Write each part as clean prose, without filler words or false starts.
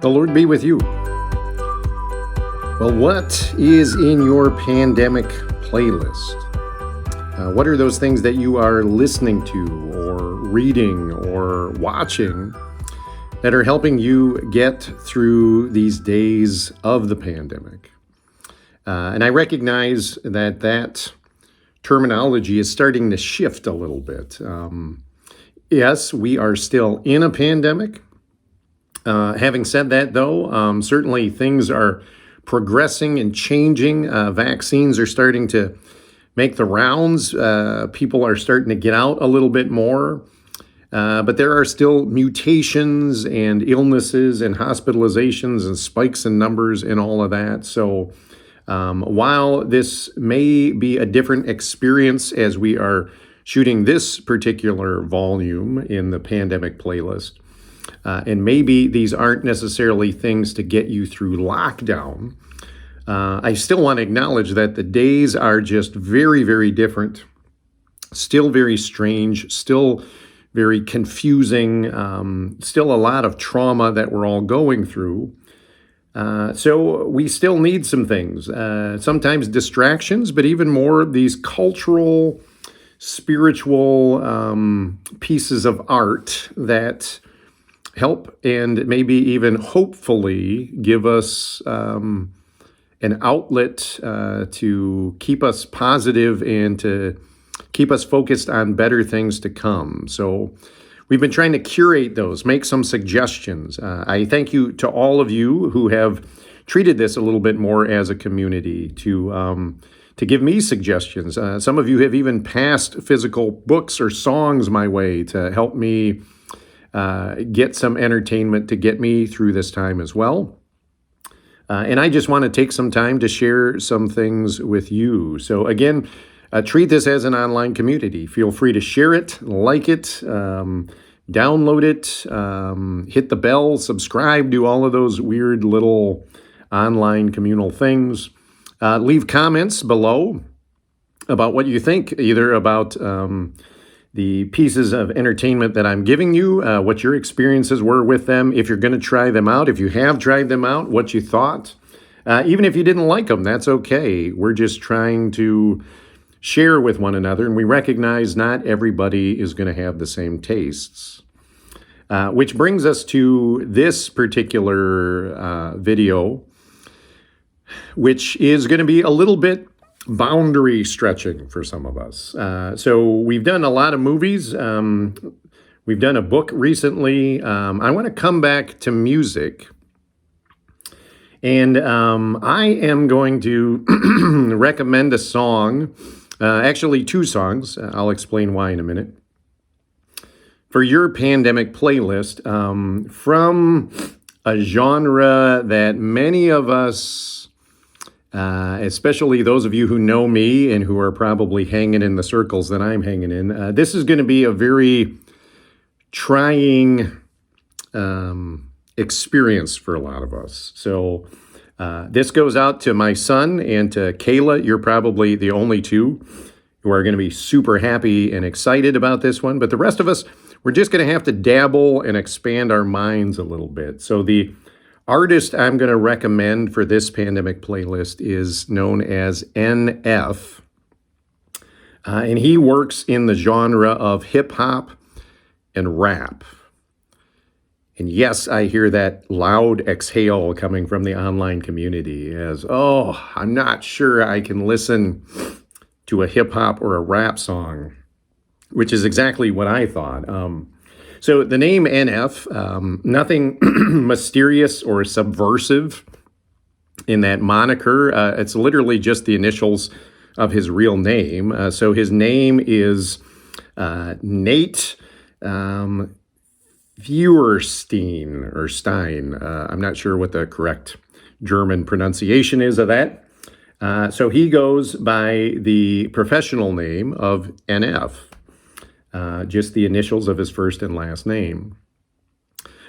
The Lord be with you. Well, what is in your pandemic playlist? What are those things that you are listening to or reading or watching that are helping you get through these days of the pandemic? And I recognize that terminology is starting to shift a little bit. Yes, we are still in a pandemic. Having said that, though, certainly things are progressing and changing. Vaccines are starting to make the rounds. People are starting to get out a little bit more. But there are still mutations and illnesses and hospitalizations and spikes in numbers and all of that. So while this may be a different experience as we are shooting this particular volume in the pandemic playlist, and maybe these aren't necessarily things to get you through lockdown, I still want to acknowledge that the days are just very, very different, still very strange, still very confusing, still a lot of trauma that we're all going through. So we still need some things, sometimes distractions, but even more these cultural, spiritual pieces of art that help and maybe even hopefully give us an outlet to keep us positive and to keep us focused on better things to come. So we've been trying to curate those, make some suggestions. I thank you to all of you who have treated this a little bit more as a community to give me suggestions. Some of you have even passed physical books or songs my way to help me get some entertainment to get me through this time as well. And I just want to take some time to share some things with you. So again, treat this as an online community. Feel free to share it, like it, download it, hit the bell, subscribe, do all of those weird little online communal things. Leave comments below about what you think, either about the pieces of entertainment that I'm giving you, what your experiences were with them, if you're going to try them out, if you have tried them out, what you thought. Even if you didn't like them, that's okay. We're just trying to share with one another, and we recognize not everybody is going to have the same tastes. Which brings us to this particular video, which is going to be a little bit boundary stretching for some of us. So we've done a lot of movies. We've done a book recently. I want to come back to music. And I am going to recommend a song, actually two songs. I'll explain why in a minute. For your pandemic playlist, from a genre that many of us, especially those of you who know me and who are probably hanging in the circles that I'm hanging in, this is going to be a very trying experience for a lot of us. So this goes out to my son and to Kayla. You're probably the only two who are going to be super happy and excited about this one. But the rest of us, we're just going to have to dabble and expand our minds a little bit. So the artist I'm going to recommend for this pandemic playlist is known as NF. And he works in the genre of hip hop and rap. And yes, I hear that loud exhale coming from the online community as, oh, I'm not sure I can listen to a hip hop or a rap song, which is exactly what I thought. So the name NF, nothing mysterious or subversive in that moniker. It's literally just the initials of his real name. So his name is Nate Feuerstein or Stein. I'm not sure what the correct German pronunciation is of that. So he goes by the professional name of NF. Just the initials of his first and last name.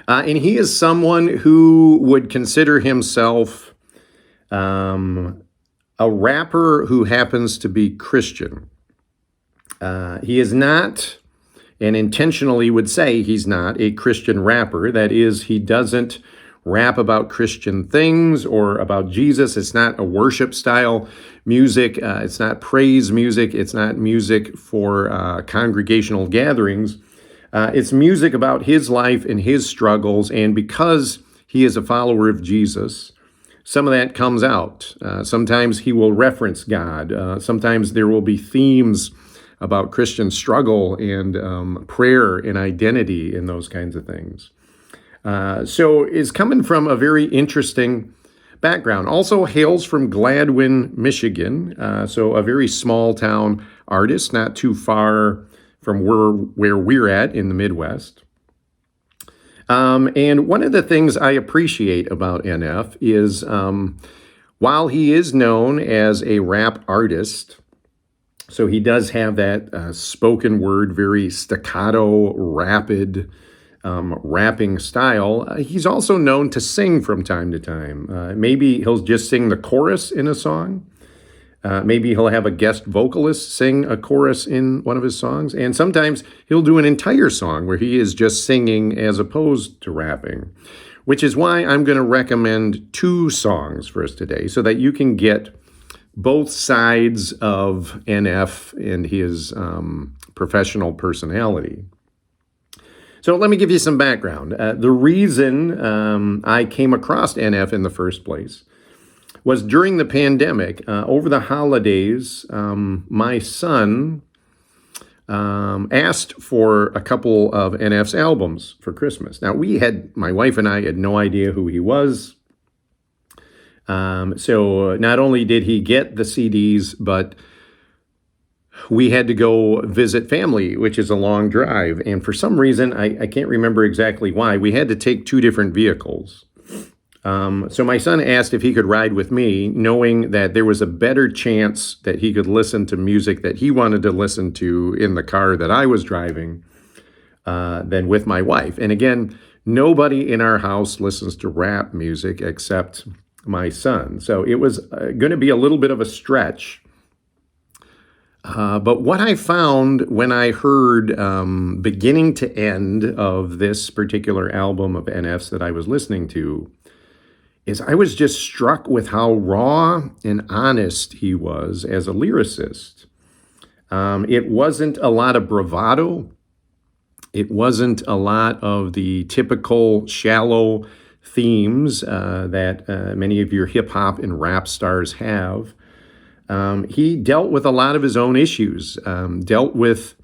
And he is someone who would consider himself a rapper who happens to be Christian. He is not, and intentionally would say he's not, a Christian rapper. That is, he doesn't rap about Christian things or about Jesus. It's not a worship style music. It's not praise music. It's not music for congregational gatherings. It's music about his life and his struggles. And because he is a follower of Jesus, some of that comes out. Sometimes he will reference God. Sometimes there will be themes about Christian struggle and prayer and identity and those kinds of things. So is coming from a very interesting background. Also hails from Gladwin, Michigan. So a very small town artist, not too far from where we're at in the Midwest. And one of the things I appreciate about NF is while he is known as a rap artist, so he does have that spoken word, very staccato, rapid rapping style, he's also known to sing from time to time. Maybe he'll just sing the chorus in a song. Maybe he'll have a guest vocalist sing a chorus in one of his songs. And sometimes he'll do an entire song where he is just singing as opposed to rapping, which is why I'm going to recommend two songs for us today so that you can get both sides of NF and his professional personality. So let me give you some background. The reason I came across NF in the first place was during the pandemic. Over the holidays, my son asked for a couple of NF's albums for Christmas. Now, my wife and I had no idea who he was. So not only did he get the CDs, but we had to go visit family, which is a long drive. And for some reason, I can't remember exactly why, we had to take two different vehicles. So my son asked if he could ride with me, knowing that there was a better chance that he could listen to music that he wanted to listen to in the car that I was driving than with my wife. And again, nobody in our house listens to rap music except my son. So it was going to be a little bit of a stretch. But what I found when I heard beginning to end of this particular album of NF's that I was listening to is I was just struck with how raw and honest he was as a lyricist. It wasn't a lot of bravado. It wasn't a lot of the typical shallow themes that many of your hip hop and rap stars have. He dealt with a lot of his own issues, dealt with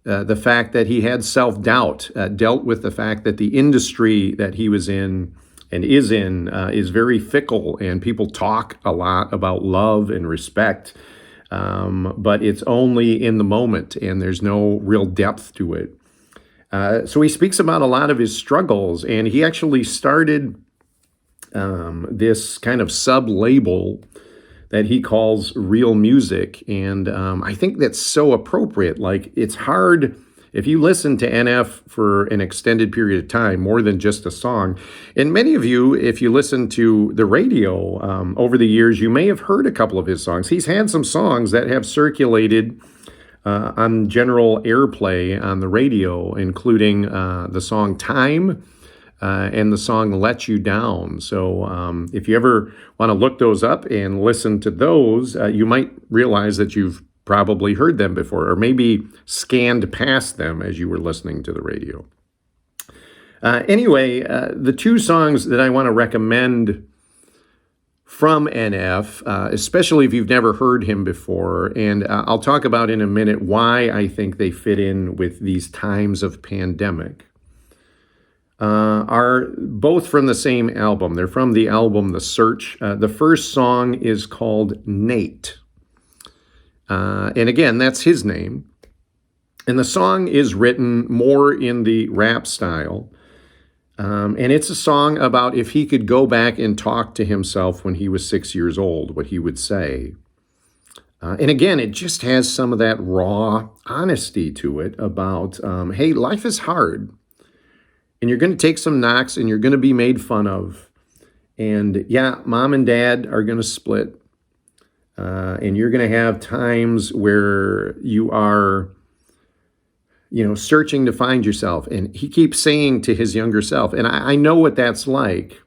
the fact that he had self-doubt, dealt with the fact that the industry that he was in and is very fickle, and people talk a lot about love and respect, but it's only in the moment, and there's no real depth to it. So he speaks about a lot of his struggles, and he actually started this kind of sub-label that he calls Real Music. And I think that's so appropriate. Like, it's hard if you listen to NF for an extended period of time, more than just a song. And many of you, if you listen to the radio over the years, you may have heard a couple of his songs. He's had some songs that have circulated on general airplay on the radio, including the song Time, and the song Let You Down. So if you ever want to look those up and listen to those, you might realize that you've probably heard them before, or maybe scanned past them as you were listening to the radio. Anyway, the two songs that I want to recommend from NF, especially if you've never heard him before, and I'll talk about in a minute why I think they fit in with these times of pandemic, are both from the same album. They're from the album The Search. The first song is called Nate. And again, that's his name. And the song is written more in the rap style. And it's a song about if he could go back and talk to himself when he was 6 years old, what he would say. And again, it just has some of that raw honesty to it about, hey, life is hard. And you're going to take some knocks, and you're going to be made fun of. And yeah, mom and dad are going to split. And you're going to have times where you are, searching to find yourself. And he keeps saying to his younger self, and I know what that's like.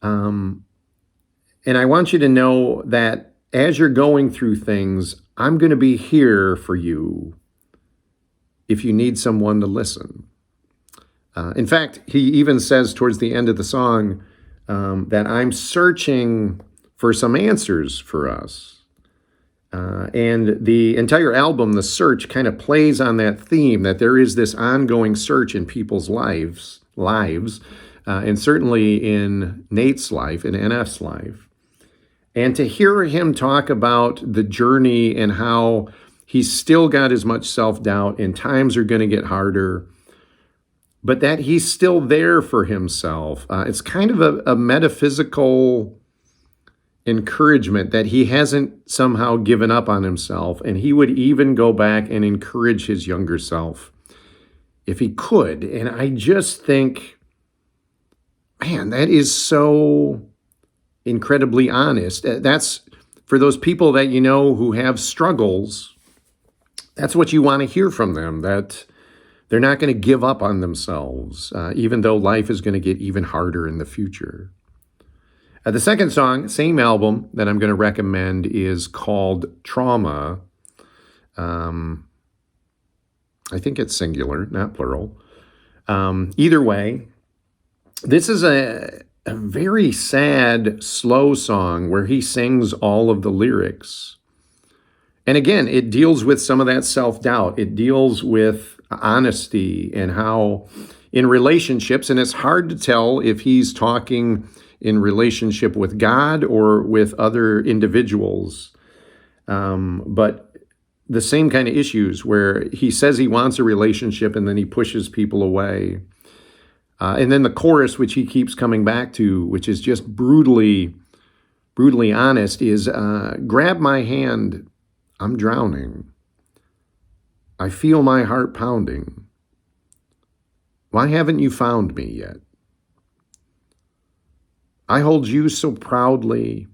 Um, and I want you to know that as you're going through things, I'm going to be here for you if you need someone to listen. In fact, he even says towards the end of the song that I'm searching for some answers for us. And the entire album, The Search, kind of plays on that theme that there is this ongoing search in people's lives, and certainly in Nate's life, in NF's life. And to hear him talk about the journey and how he's still got as much self-doubt and times are going to get harder, but that he's still there for himself. It's kind of a metaphysical encouragement that he hasn't somehow given up on himself, and he would even go back and encourage his younger self if he could. And I just think, man, that is so incredibly honest. That's for those people that you know who have struggles. That's what you want to hear from them, that they're not going to give up on themselves, even though life is going to get even harder in the future. The second song, same album that I'm going to recommend, is called Trauma. I think it's singular, not plural. Either way, this is a very sad, slow song where he sings all of the lyrics. And again, it deals with some of that self-doubt. It deals with honesty and how in relationships, and it's hard to tell if he's talking in relationship with God or with other individuals. But the same kind of issues where he says he wants a relationship and then he pushes people away. And then the chorus, which he keeps coming back to, which is just brutally honest, is grab my hand, I'm drowning. I feel my heart pounding. Why haven't you found me yet? I hold you so proudly.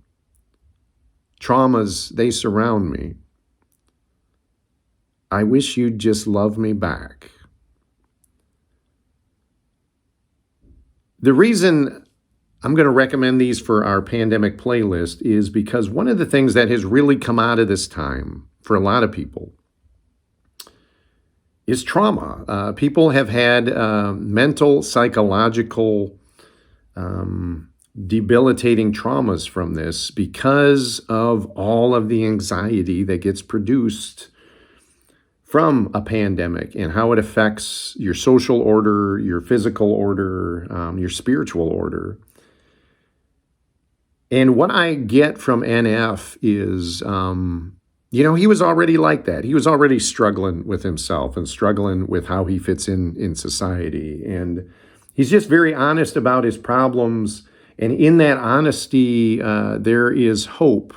Traumas, they surround me. I wish you'd just love me back. The reason I'm going to recommend these for our pandemic playlist is because one of the things that has really come out of this time for a lot of people is trauma. People have had mental, psychological, debilitating traumas from this because of all of the anxiety that gets produced from a pandemic and how it affects your social order, your physical order, your spiritual order. And what I get from NF is, he was already like that. He was already struggling with himself and struggling with how he fits in society. And he's just very honest about his problems. And in that honesty, there is hope.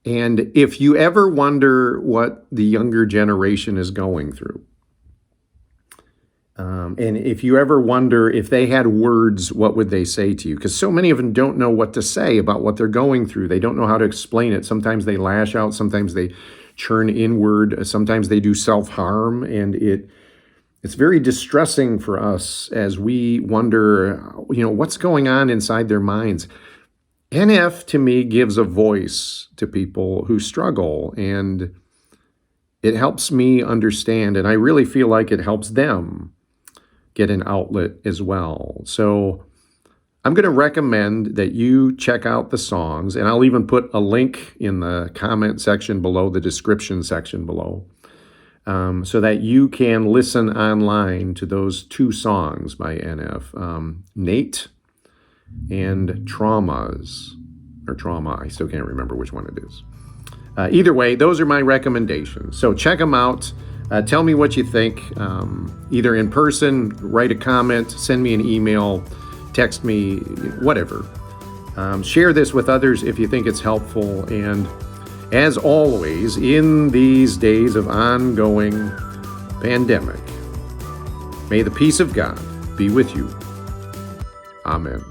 And if you ever wonder what the younger generation is going through, and if you ever wonder if they had words, what would they say to you? Because so many of them don't know what to say about what they're going through. They don't know how to explain it. Sometimes they lash out. Sometimes they churn inward. Sometimes they do self-harm. And it's very distressing for us as we wonder, what's going on inside their minds. NF, to me, gives a voice to people who struggle, and it helps me understand, and I really feel like it helps them get an outlet as well. So I'm going to recommend that you check out the songs, and I'll even put a link in the comment section below, the description section below, so that you can listen online to those two songs by NF, Nate and Traumas, or Trauma. I still can't remember which one it is. Either way, those are my recommendations. So check them out. Tell me what you think, either in person, write a comment, send me an email, text me, whatever. Share this with others if you think it's helpful. And as always, in these days of ongoing pandemic, may the peace of God be with you. Amen.